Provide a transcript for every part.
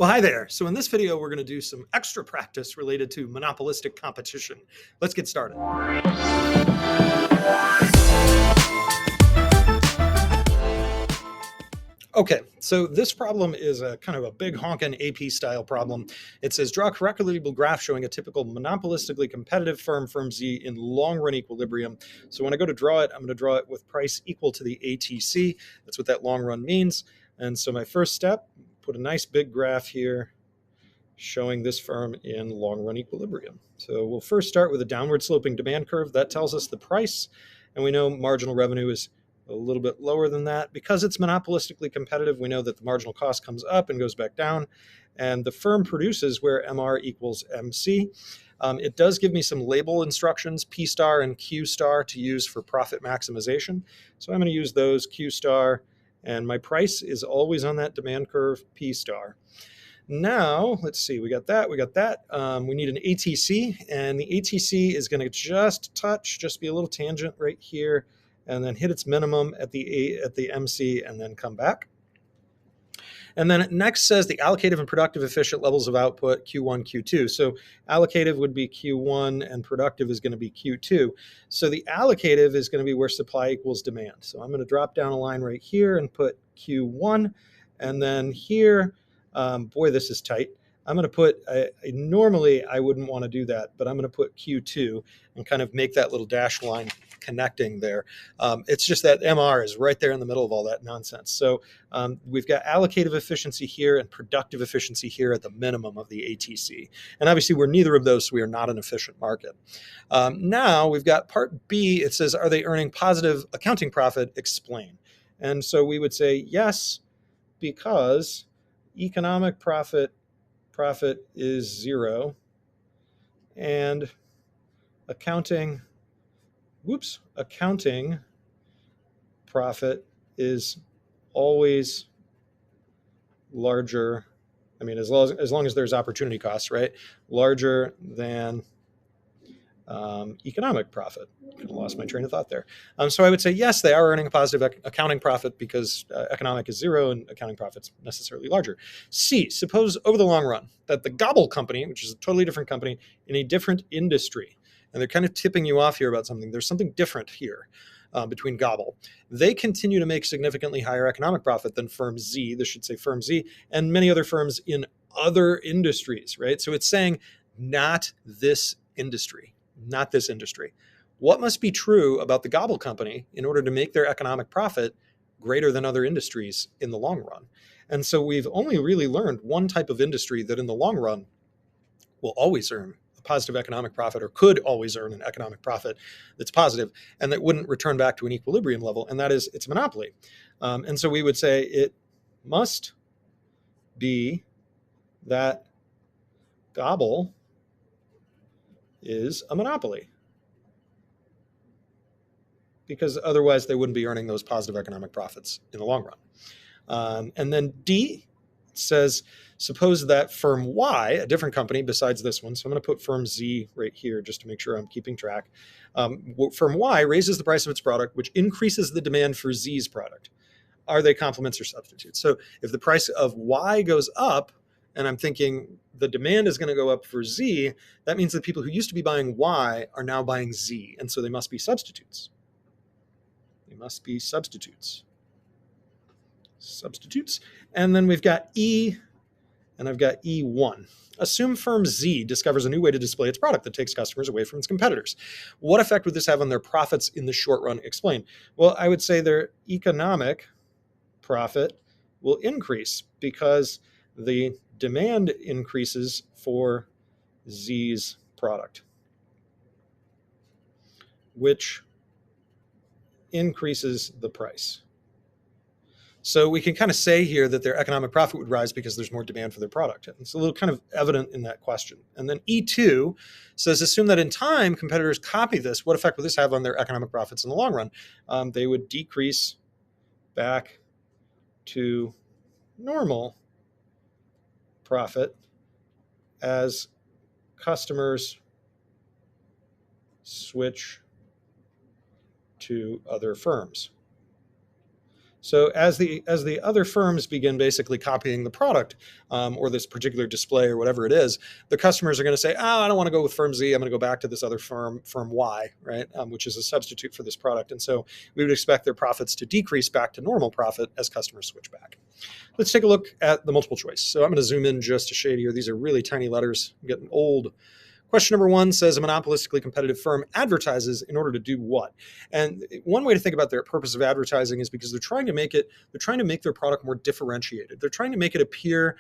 Well, hi there. So in this video, we're going to do some extra practice related to monopolistic competition. Let's get started. Okay, so this problem is a kind of a big honkin' AP style problem. It says draw a correctly labeled graph showing a typical monopolistically competitive firm Z in long run equilibrium. So when I go to draw it, I'm going to draw it with price equal to the ATC. That's what that long run means. And so my first step, put a nice big graph here showing this firm in long run equilibrium. So we'll first start with a downward sloping demand curve. That tells us the price, and we know marginal revenue is a little bit lower than that. Because it's monopolistically competitive, we know that the marginal cost comes up and goes back down, and the firm produces where MR equals MC. It does give me some label instructions, P star and Q star, to use for profit maximization. So I'm going to use those, Q star, and my price is always on that demand curve, P star. Now, let's see, we got that. We need an ATC, and the ATC is going to just be a little tangent right here, and then hit its minimum at the MC, and then come back. And then it next says the allocative and productive efficient levels of output, Q1, Q2. So allocative would be Q1, and productive is going to be Q2. So the allocative is going to be where supply equals demand. So I'm going to drop down a line right here and put Q1, and then here, boy, this is tight. I'm going to put, normally I wouldn't want to do that, but I'm going to put Q2 and kind of make that little dash line connecting there. It's just that MR is right there in the middle of all that nonsense. So we've got allocative efficiency here and productive efficiency here at the minimum of the ATC. And obviously we're neither of those, so we are not an efficient market. Now we've got part B. It says, are they earning positive accounting profit? Explain. And so we would say yes, because economic profit is 0, and accounting profit is always larger. I mean, as long as there's opportunity costs, right? Larger than economic profit. I lost my train of thought there. So I would say, yes, they are earning a positive accounting profit because economic is 0 and accounting profit's necessarily larger. C, suppose over the long run that the Gobble company, which is a totally different company in a different industry, and they're kind of tipping you off here about something. There's something different here between Gobble. They continue to make significantly higher economic profit than firm Z. This should say firm Z and many other firms in other industries, right? So it's saying not this industry. Not this industry. What must be true about the Gobble company in order to make their economic profit greater than other industries in the long run? And so we've only really learned one type of industry that in the long run will always earn a positive economic profit, or could always earn an economic profit that's positive and that wouldn't return back to an equilibrium level, and that is its monopoly. And so we would say it must be that Gobble is a monopoly, because otherwise they wouldn't be earning those positive economic profits in the long run. And then D says, suppose that firm Y, a different company besides this one, so I'm going to put firm Z right here just to make sure I'm keeping track. Firm Y raises the price of its product, which increases the demand for Z's product. Are they complements or substitutes? So if the price of Y goes up, and I'm thinking the demand is going to go up for Z, that means that people who used to be buying Y are now buying Z, and so they must be substitutes. They must be substitutes. And then we've got E, and I've got E1. Assume firm Z discovers a new way to display its product that takes customers away from its competitors. What effect would this have on their profits in the short run? Explain. Well, I would say their economic profit will increase because the demand increases for Z's product, which increases the price. So we can kind of say here that their economic profit would rise because there's more demand for their product. It's a little kind of evident in that question. And then E2 says, assume that in time competitors copy this. What effect would this have on their economic profits in the long run? They would decrease back to normal profit as customers switch to other firms. So as the other firms begin basically copying the product, or this particular display or whatever it is, the customers are going to say, "Oh, I don't want to go with firm Z. I'm going to go back to this other firm Y, right, which is a substitute for this product." And so we would expect their profits to decrease back to normal profit as customers switch back. Let's take a look at the multiple choice. So I'm going to zoom in just a shade here. These are really tiny letters. I'm getting old. Question number one says a monopolistically competitive firm advertises in order to do what? And one way to think about their purpose of advertising is because they're trying to make their product more differentiated. They're trying to make it appear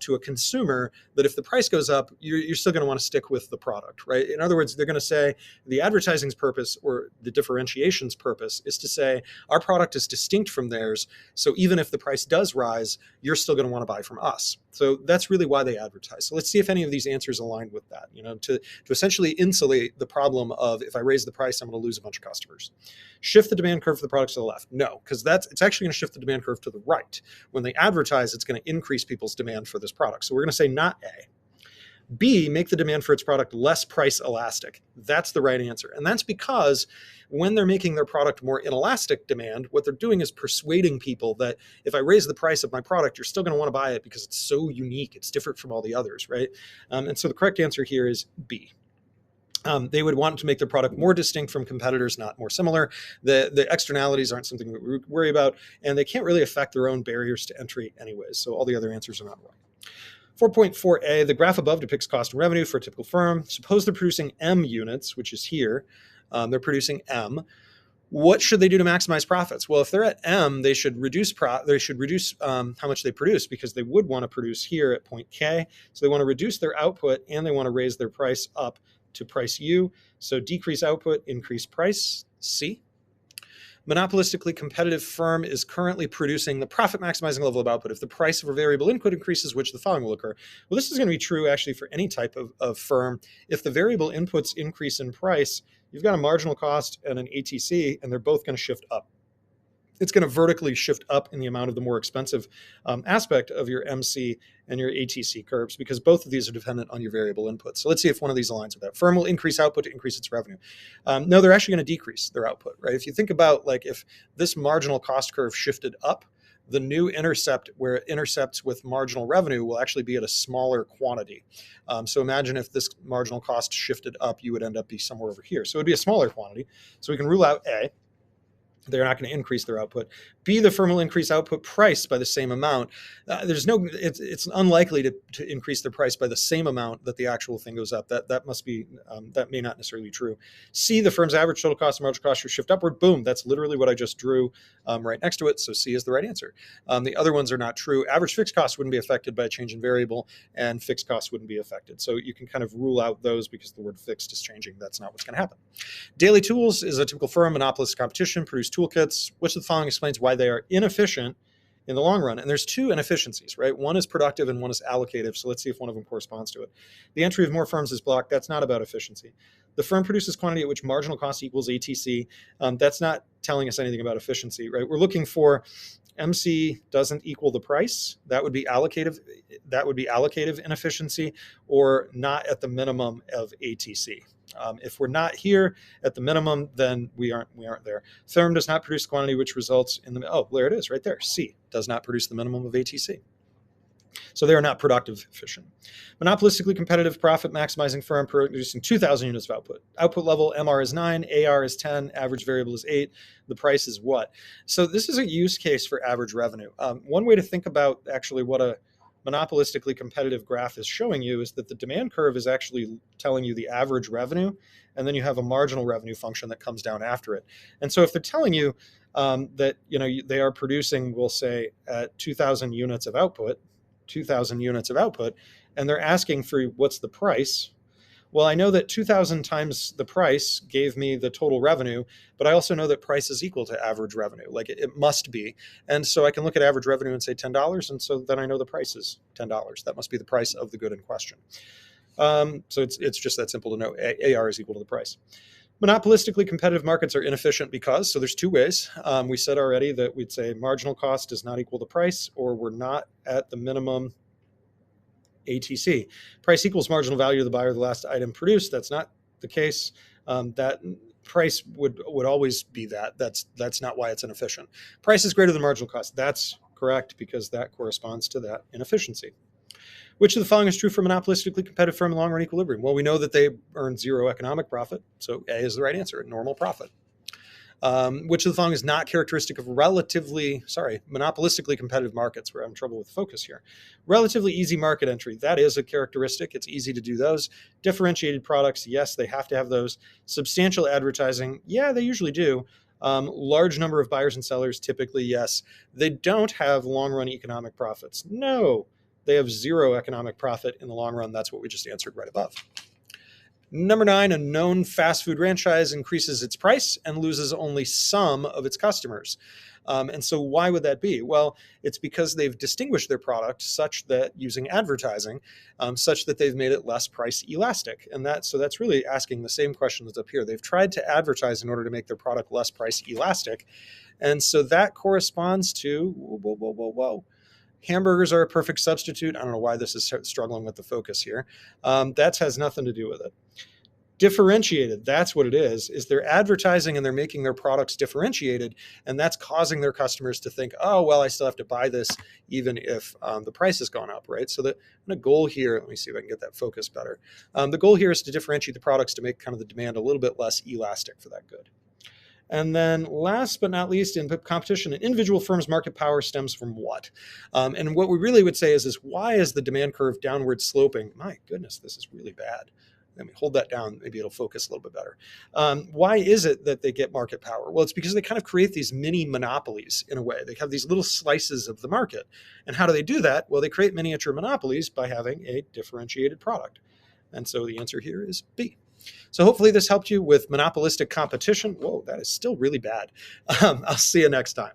to a consumer that if the price goes up, you're still going to want to stick with the product, right? In other words, they're going to say the advertising's purpose or the differentiation's purpose is to say our product is distinct from theirs. So even if the price does rise, you're still going to want to buy from us. So that's really why they advertise. So let's see if any of these answers align with that, to essentially insulate the problem of if I raise the price, I'm going to lose a bunch of customers. Shift the demand curve for the products to the left. No, because it's actually going to shift the demand curve to the right. When they advertise, it's going to increase people's demand for this product. So we're going to say not A. B, make the demand for its product less price elastic. That's the right answer. And that's because when they're making their product more inelastic demand, what they're doing is persuading people that if I raise the price of my product, you're still going to want to buy it because it's so unique. It's different from all the others, right? And so the correct answer here is B. They would want to make their product more distinct from competitors, not more similar. The externalities aren't something we worry about, and they can't really affect their own barriers to entry anyways. So all the other answers are not wrong. 4.4a, the graph above depicts cost and revenue for a typical firm. Suppose they're producing M units, which is here. They're producing M. What should they do to maximize profits? Well, if they're at M, they should reduce how much they produce, because they would want to produce here at point K. So they want to reduce their output and they want to raise their price up to price U. So decrease output, increase price, C. Monopolistically competitive firm is currently producing the profit maximizing level of output. If the price of a variable input increases, which the following will occur. Well, this is going to be true actually for any type of firm. If the variable inputs increase in price, you've got a marginal cost and an ATC, and they're both going to shift up. It's going to vertically shift up in the amount of the more expensive aspect of your MC and your ATC curves, because both of these are dependent on your variable inputs. So let's see if one of these aligns with that. Firm will increase output to increase its revenue. No, they're actually going to decrease their output, right? If you think about like if this marginal cost curve shifted up, the new intercept where it intercepts with marginal revenue will actually be at a smaller quantity. So imagine if this marginal cost shifted up, you would end up be somewhere over here. So it would be a smaller quantity. So we can rule out A. They're not going to increase their output. B, the firm will increase output price by the same amount. It's unlikely to increase their price by the same amount that the actual thing goes up. That may not necessarily be true. C, the firm's average total cost and marginal cost should shift upward. Boom, that's literally what I just drew right next to it. So C is the right answer. The other ones are not true. Average fixed costs wouldn't be affected by a change in variable, and fixed costs wouldn't be affected. So you can kind of rule out those because the word fixed is changing. That's not what's going to happen. Daily Tools is a typical firm, monopolist competition, produce toolkits. Which of the following explains why they are inefficient in the long run? And there's two inefficiencies, right? One is productive and one is allocative. So let's see if one of them corresponds to it. The entry of more firms is blocked. That's not about efficiency. The firm produces quantity at which marginal cost equals ATC. That's not telling us anything about efficiency, right? We're looking for MC doesn't equal the price. That would be allocative. That would be allocative inefficiency, or not at the minimum of ATC. If we're not here at the minimum, then we aren't there. Firm does not produce quantity which results in there it is right there. C does not produce the minimum of ATC. So they are not productive efficient. Monopolistically competitive profit maximizing firm producing 2,000 units of output. Output level MR is 9, AR is 10, average variable is 8. The price is what? So this is a use case for average revenue. One way to think about actually what a monopolistically competitive graph is showing you is that the demand curve is actually telling you the average revenue, and then you have a marginal revenue function that comes down after it. And so if they're telling you that they are producing, we'll say, at 2,000 units of output, and they're asking for what's the price. Well, I know that 2,000 times the price gave me the total revenue, but I also know that price is equal to average revenue. Like it must be. And so I can look at average revenue and say $10. And so then I know the price is $10. That must be the price of the good in question. So it's just that simple to know AR is equal to the price. Monopolistically competitive markets are inefficient because, so there's two ways. We said already that we'd say marginal cost does not equal the price, or we're not at the minimum ATC. Price equals marginal value of the buyer of the last item produced. That's not the case. That price would always be that. That's not why it's inefficient. Price is greater than marginal cost. That's correct because that corresponds to that inefficiency. Which of the following is true for a monopolistically competitive firm in long-run equilibrium? Well, we know that they earn zero economic profit, so A is the right answer, normal profit. Which of the following is not characteristic of monopolistically competitive markets? We're having trouble with focus here. Relatively easy market entry, that is a characteristic. It's easy to do those. Differentiated products, yes, they have to have those. Substantial advertising, yeah, they usually do. Large number of buyers and sellers, typically, yes. They don't have long-run economic profits. No, they have zero economic profit in the long run. That's what we just answered right above. Number 9, a known fast food franchise increases its price and loses only some of its customers. And so why would that be? Well, it's because they've distinguished their product such that using advertising, such that they've made it less price elastic. And so that's really asking the same question that's up here. They've tried to advertise in order to make their product less price elastic. And so that corresponds to, hamburgers are a perfect substitute. I don't know why this is struggling with the focus here. That has nothing to do with it. Differentiated, that's what it is they're advertising and they're making their products differentiated, and that's causing their customers to think, oh, well, I still have to buy this even if the price has gone up, right? So the goal here, let me see if I can get that focus better. The goal here is to differentiate the products to make kind of the demand a little bit less elastic for that good. And then last but not least, in competition, an individual firm's market power stems from what? And what we really would say is why is the demand curve downward sloping? My goodness, this is really bad. Let me hold that down. Maybe it'll focus a little bit better. Why is it that they get market power? Well, it's because they kind of create these mini monopolies in a way. They have these little slices of the market. And how do they do that? Well, they create miniature monopolies by having a differentiated product. And so the answer here is B. So hopefully this helped you with monopolistic competition. Whoa, that is still really bad. I'll see you next time.